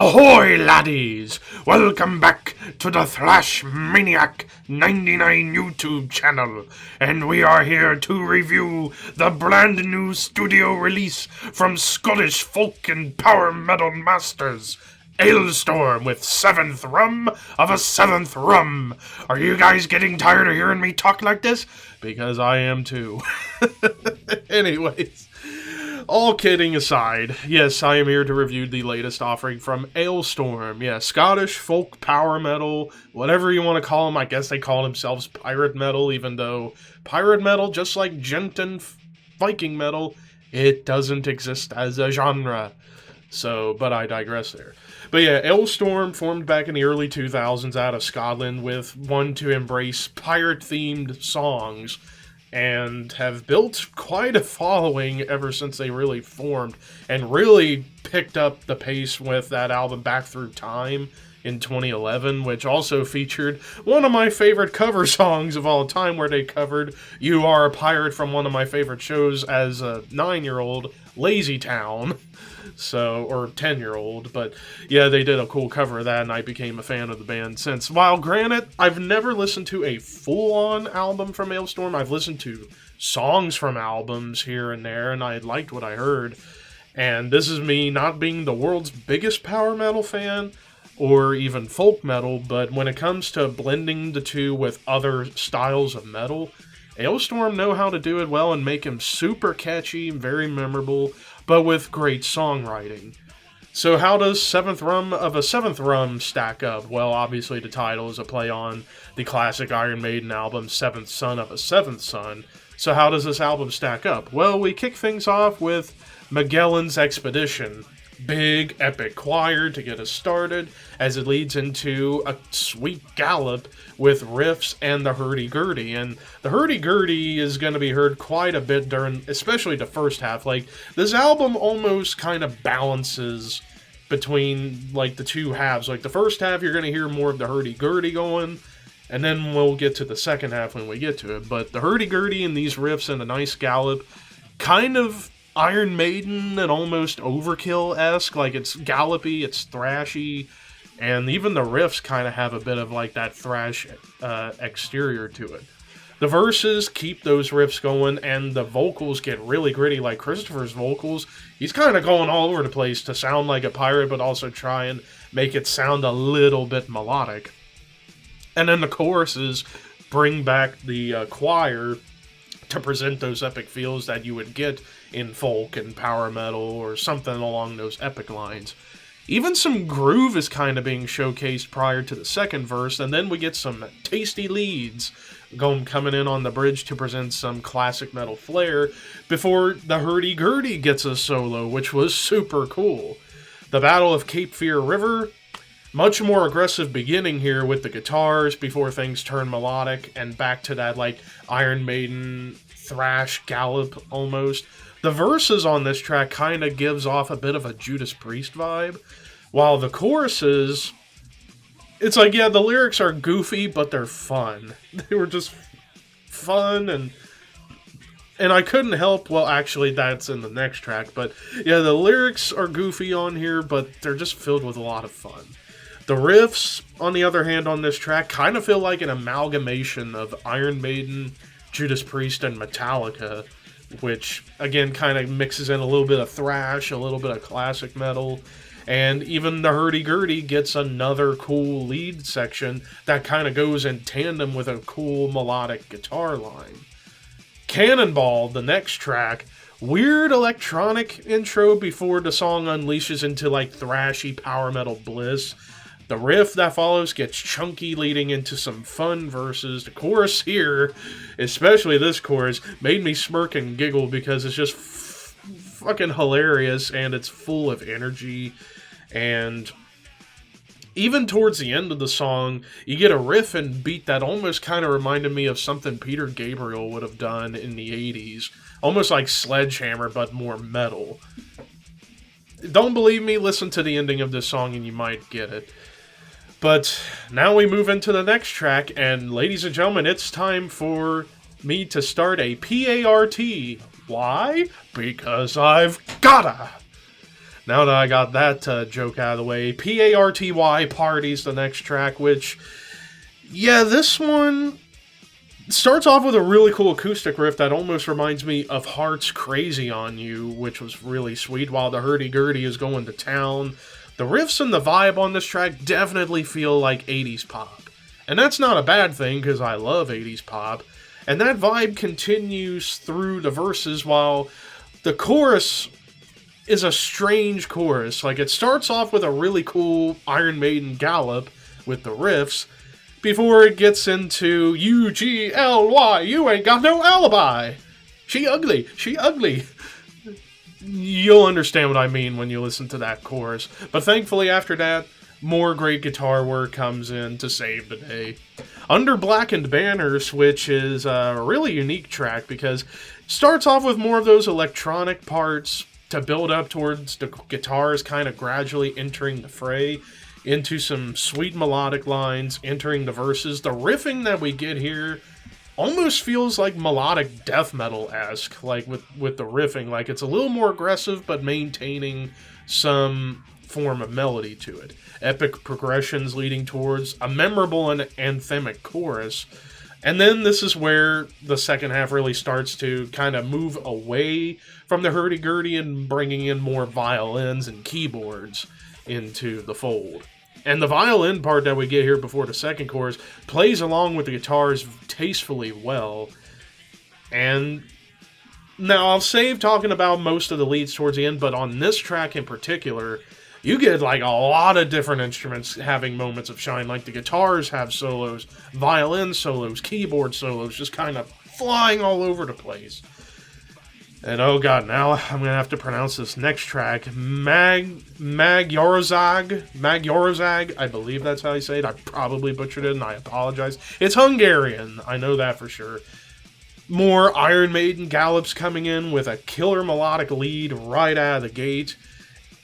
Ahoy, laddies! Welcome back to the Thrash Maniac 99 YouTube channel, and we are here to review the brand new studio release from Scottish folk and power metal masters, Alestorm, with 7th RUM of a 7th RUM. Are you guys getting tired of hearing me talk like this? Because I am too. Anyways. All kidding aside, yes, I am here to review the latest offering from Alestorm. Yeah, Scottish folk power metal, whatever you want to call them. I guess they call themselves pirate metal, even though pirate metal, just like gent and Viking metal, it doesn't exist as a genre. So, but I digress there. But yeah, Alestorm formed back in the early 2000s out of Scotland with one to embrace pirate-themed songs, and have built quite a following ever since they really formed, and really picked up the pace with that album Back Through Time in 2011, which also featured one of my favorite cover songs of all time, where they covered You Are a Pirate from one of my favorite shows as a 9-year-old, Lazy Town. So, or 10-year-old, but yeah, they did a cool cover of that, and I became a fan of the band since. While granted, I've never listened to a full-on album from Alestorm. I've listened to songs from albums here and there, and I liked what I heard. And this is me not being the world's biggest power metal fan, or even folk metal, but when it comes to blending the two with other styles of metal, Alestorm know how to do it well and make them super catchy, very memorable, but with great songwriting. So how does 7th RUM of a 7th RUM stack up? Well, obviously the title is a play on the classic Iron Maiden album 7th Son of a 7th Son. So how does this album stack up? Well, we kick things off with Magellan's Expedition. Big, epic choir to get us started, as it leads into a sweet gallop with riffs and the hurdy-gurdy. And the hurdy-gurdy is going to be heard quite a bit during, especially the first half. Like, this album almost kind of balances between, like, the two halves. Like, the first half, you're going to hear more of the hurdy-gurdy going, and then we'll get to the second half when we get to it. But the hurdy-gurdy and these riffs and a nice gallop kind of Iron Maiden and almost Overkill-esque. Like, it's gallopy, it's thrashy, and even the riffs kind of have a bit of like that thrash exterior to it. The verses keep those riffs going, and the vocals get really gritty. Like Christopher's vocals, he's kind of going all over the place to sound like a pirate, but also try and make it sound a little bit melodic. And then the choruses bring back the choir to present those epic feels that you would get in folk and power metal or something along those epic lines. Even some groove is kind of being showcased prior to the second verse, and then we get some tasty leads coming in on the bridge to present some classic metal flair before the hurdy-gurdy gets a solo, which was super cool. The Battle of Cape Fear River, much more aggressive beginning here with the guitars before things turn melodic and back to that like Iron Maiden thrash gallop almost. The verses on this track kind of gives off a bit of a Judas Priest vibe, while the choruses, it's like, yeah, the lyrics are goofy, but they're fun. They were just fun, and I couldn't help, well, actually, that's in the next track, but yeah, the lyrics are goofy on here, but they're just filled with a lot of fun. The riffs, on the other hand, on this track kind of feel like an amalgamation of Iron Maiden, Judas Priest, and Metallica, which, again, kind of mixes in a little bit of thrash, a little bit of classic metal, and even the hurdy-gurdy gets another cool lead section that kind of goes in tandem with a cool melodic guitar line. Cannonball, the next track, weird electronic intro before the song unleashes into like thrashy power metal bliss. The riff that follows gets chunky, leading into some fun verses. The chorus here, especially this chorus, made me smirk and giggle because it's just fucking hilarious, and it's full of energy. And even towards the end of the song, you get a riff and beat that almost kind of reminded me of something Peter Gabriel would have done in the 80s. Almost like Sledgehammer, but more metal. Don't believe me? Listen to the ending of this song and you might get it. But now we move into the next track, and ladies and gentlemen, it's time for me to start a PART. Why? Because I've gotta! Now that I got that joke out of the way, P-A-R-T-Y, Party's the next track, which, yeah, this one starts off with a really cool acoustic riff that almost reminds me of Heart's Crazy on You, which was really sweet, while the hurdy-gurdy is going to town. The riffs and the vibe on this track definitely feel like 80s pop. And that's not a bad thing, because I love 80s pop. And that vibe continues through the verses, while the chorus is a strange chorus. Like, it starts off with a really cool Iron Maiden gallop with the riffs, before it gets into U-G-L-Y, you ain't got no alibi. She ugly, she ugly. You'll understand what I mean when you listen to that chorus. But thankfully after that, more great guitar work comes in to save the day. Under Blackened Banners, which is a really unique track because it starts off with more of those electronic parts to build up towards the guitars kind of gradually entering the fray, into some sweet melodic lines, entering the verses. The riffing that we get here almost feels like melodic death metal-esque, like with the riffing. Like, it's a little more aggressive, but maintaining some form of melody to it. Epic progressions leading towards a memorable and anthemic chorus. And then this is where the second half really starts to kind of move away from the hurdy-gurdy and bringing in more violins and keyboards into the fold. And the violin part that we get here before the second chorus plays along with the guitars tastefully well. And now I'll save talking about most of the leads towards the end, but on this track in particular, you get like a lot of different instruments having moments of shine. Like the guitars have solos, violin solos, keyboard solos, just kind of flying all over the place. And oh god, now I'm going to have to pronounce this next track. Magyarország, I believe that's how you say it. I probably butchered it and I apologize. It's Hungarian, I know that for sure. More Iron Maiden gallops coming in with a killer melodic lead right out of the gate.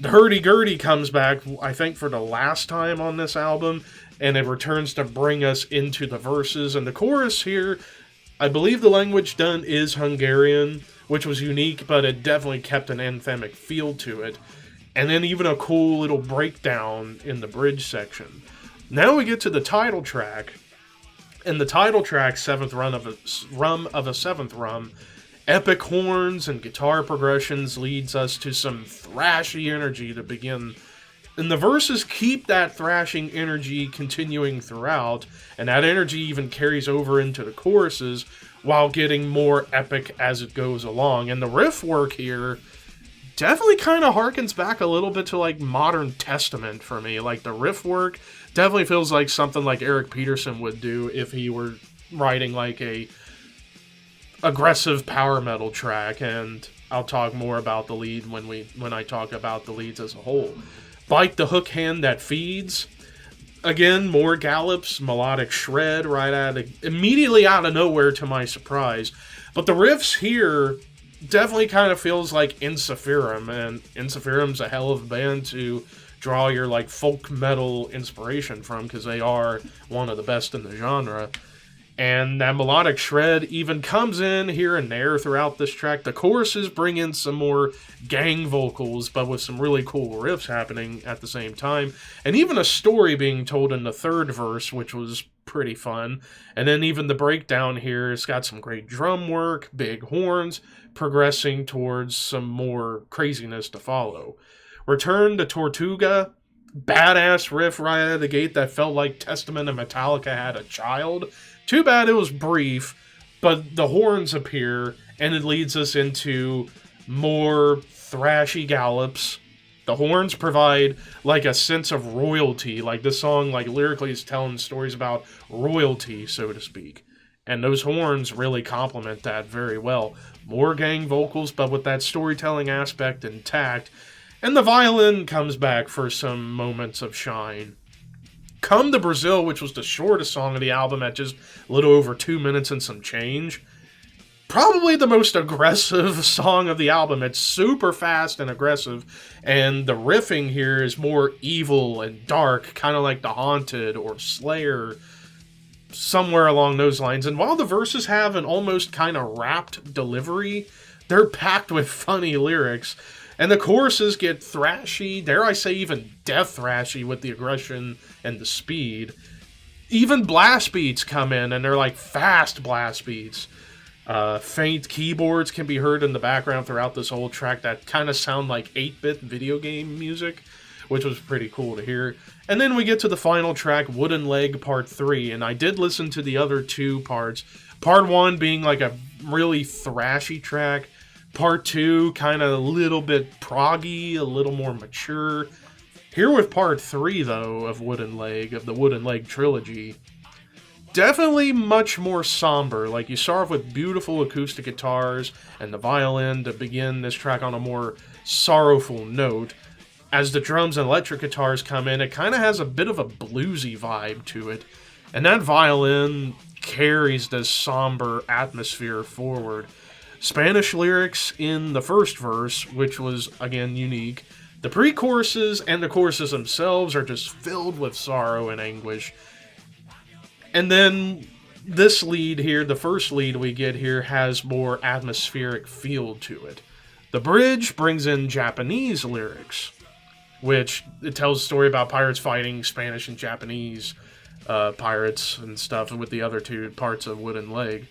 The hurdy-gurdy comes back, I think, for the last time on this album, and it returns to bring us into the verses. And the chorus here, I believe the language done is Hungarian, which was unique, but it definitely kept an anthemic feel to it. And then even a cool little breakdown in the bridge section. Now we get to the title track. And the title track, Seventh Run of a Seventh Rum, epic horns and guitar progressions leads us to some thrashy energy to begin. And the verses keep that thrashing energy continuing throughout, and that energy even carries over into the choruses, while getting more epic as it goes along. And the riff work here definitely kind of harkens back a little bit to like Modern Testament for me. Like the riff work definitely feels like something like Eric Peterson would do if he were writing like a aggressive power metal track. And I'll talk more about the lead when I talk about the leads as a whole. Bite the hook hand that feeds. Again, more gallops, melodic shred immediately out of nowhere to my surprise. But the riffs here definitely kind of feels like Ensiferum, and Ensiferum's a hell of a band to draw your like folk metal inspiration from, because they are one of the best in the genre. And that melodic shred even comes in here and there throughout this track. The choruses bring in some more gang vocals, but with some really cool riffs happening at the same time. And even a story being told in the third verse, which was pretty fun. And then even the breakdown here has got some great drum work, big horns, progressing towards some more craziness to follow. Return to Tortuga. Badass riff right out of the gate that felt like Testament and Metallica had a child. Too bad it was brief, but the horns appear, and it leads us into more thrashy gallops. The horns provide like a sense of royalty, like this song like lyrically is telling stories about royalty, so to speak. And those horns really complement that very well. More gang vocals, but with that storytelling aspect intact. And the violin comes back for some moments of shine. Come to Brazil, which was the shortest song of the album at just a little over 2 minutes and some change. Probably the most aggressive song of the album. It's super fast and aggressive, and the riffing here is more evil and dark, kind of like The Haunted or Slayer, somewhere along those lines. And while the verses have an almost kind of rapped delivery, they're packed with funny lyrics. And the choruses get thrashy, dare I say even death thrashy with the aggression and the speed. Even blast beats come in, and they're like fast blast beats. Faint keyboards can be heard in the background throughout this whole track that kind of sound like 8-bit video game music, which was pretty cool to hear. And then we get to the final track, Wooden Leg Part 3, and I did listen to the other two parts. Part 1 being like a really thrashy track. Part 2, kind of a little bit proggy, a little more mature. Here with Part 3, though, of Wooden Leg, of the Wooden Leg trilogy, definitely much more somber. Like, you start off with beautiful acoustic guitars and the violin to begin this track on a more sorrowful note. As the drums and electric guitars come in, it kind of has a bit of a bluesy vibe to it. And that violin carries this somber atmosphere forward. Spanish lyrics in the first verse, which was, again, unique. The pre-choruses and the choruses themselves are just filled with sorrow and anguish. And then this lead here, the first lead we get here, has more atmospheric feel to it. The bridge brings in Japanese lyrics, which it tells a story about pirates fighting Spanish and Japanese pirates and stuff with the other two parts of Wooden Leg.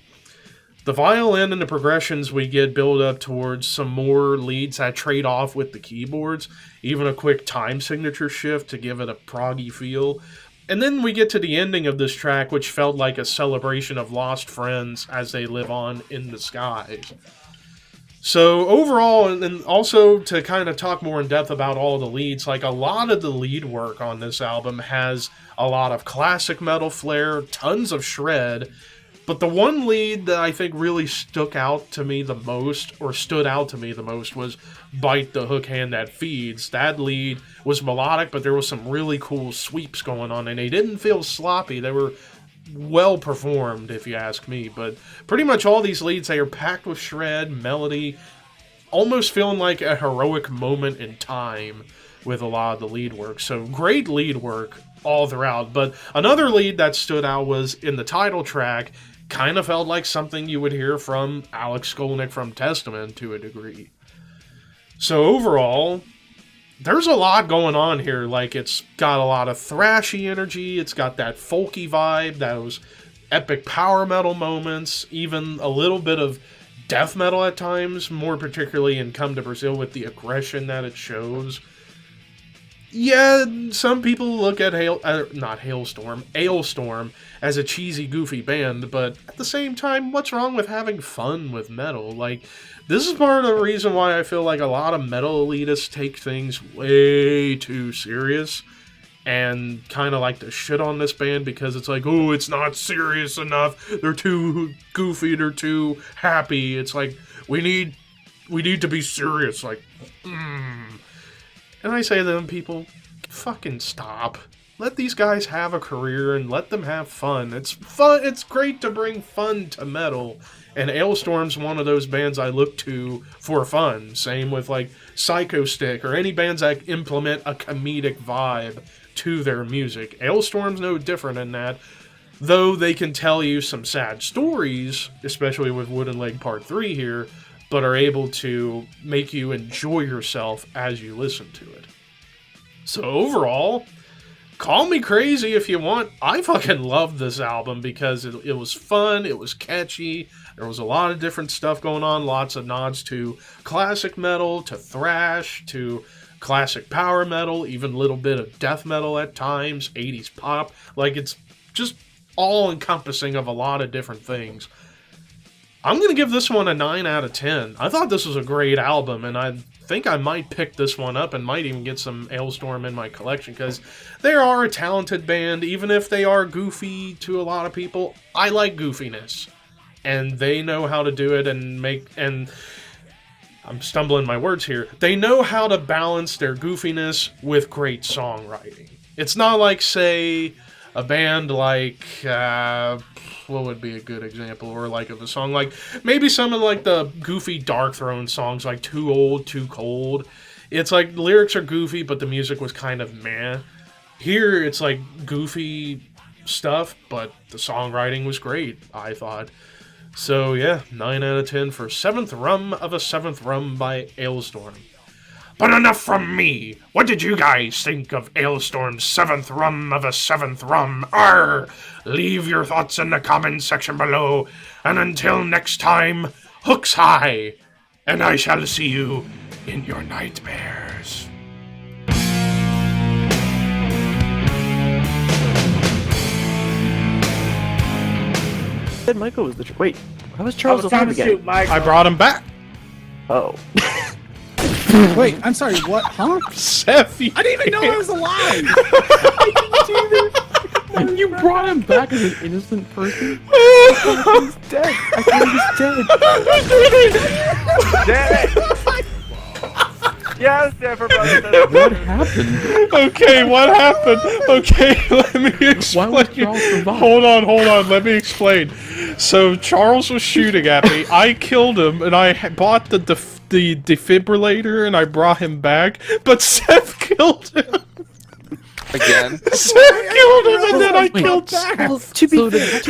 The violin and the progressions we get build up towards some more leads that trade off with the keyboards, even a quick time signature shift to give it a proggy feel. And then we get to the ending of this track, which felt like a celebration of lost friends as they live on in the skies. So overall, and also to kind of talk more in depth about all the leads, like a lot of the lead work on this album has a lot of classic metal flair, tons of shred. But the one lead that I think really stood out to me the most was Bite the Hook Hand That Feeds. That lead was melodic, but there was some really cool sweeps going on, and they didn't feel sloppy. They were well performed, if you ask me. But pretty much all these leads, they are packed with shred, melody, almost feeling like a heroic moment in time with a lot of the lead work. So great lead work all throughout. But another lead that stood out was in the title track. Kind of felt like something you would hear from Alex Skolnick from Testament to a degree. So overall, there's a lot going on here. Like, it's got a lot of thrashy energy, it's got that folky vibe, those epic power metal moments, even a little bit of death metal at times, more particularly in Come to Brazil with the aggression that it shows. Yeah, some people look at Alestorm as a cheesy, goofy band, but at the same time, what's wrong with having fun with metal? Like, this is part of the reason why I feel like a lot of metal elitists take things way too serious and kind of like to shit on this band because it's like, oh, it's not serious enough, they're too goofy, they're too happy. It's like, we need to be serious, like, And I say to them, people, fucking stop. Let these guys have a career and let them have fun. It's fun. It's great to bring fun to metal. And Alestorm's one of those bands I look to for fun. Same with like Psycho Stick or any bands that implement a comedic vibe to their music. Alestorm's no different in that. Though they can tell you some sad stories, especially with Wooden Leg Part 3 here, but are able to make you enjoy yourself as you listen to it. So overall, call me crazy if you want. I fucking love this album because it was fun, it was catchy, there was a lot of different stuff going on, lots of nods to classic metal, to thrash, to classic power metal, even a little bit of death metal at times, 80s pop. Like, it's just all-encompassing of a lot of different things. I'm going to give this one a 9 out of 10. I thought this was a great album, and I think I might pick this one up and might even get some Alestorm in my collection, because they are a talented band. Even if they are goofy to a lot of people, I like goofiness. And they know how to do it and I'm stumbling my words here. They know how to balance their goofiness with great songwriting. It's not like, say, a band like, what would be a good example, or like of a song, like maybe some of like the goofy Dark Throne songs, like Too Old, Too Cold. It's like the lyrics are goofy, but the music was kind of meh. Here, it's like goofy stuff, but the songwriting was great, I thought. So yeah, 9 out of 10 for 7th Rum of a 7th Rum by Alestorm. But enough from me. What did you guys think of Alestorm's 7th RUM of a 7th RUM? Leave your thoughts in the comments section below. And until next time, hooks high. And I shall see you in your nightmares. Said Michael was the wait. How was Charles alive again? I brought him back. Oh. Wait, I'm sorry, what? Huh? Seth, I didn't even know I was alive! And you brought him back as an innocent person? He's dead. I thought he was dead. Damn it! Yes, everybody. What happened? Okay, what happened? Okay, let me explain. Why would Charles survive? Hold on, let me explain. So Charles was shooting at me. I killed him, and I bought the defibrillator, and I brought him back. But Seth killed him. Again. Seth killed him, and then I killed Seth. To be fair,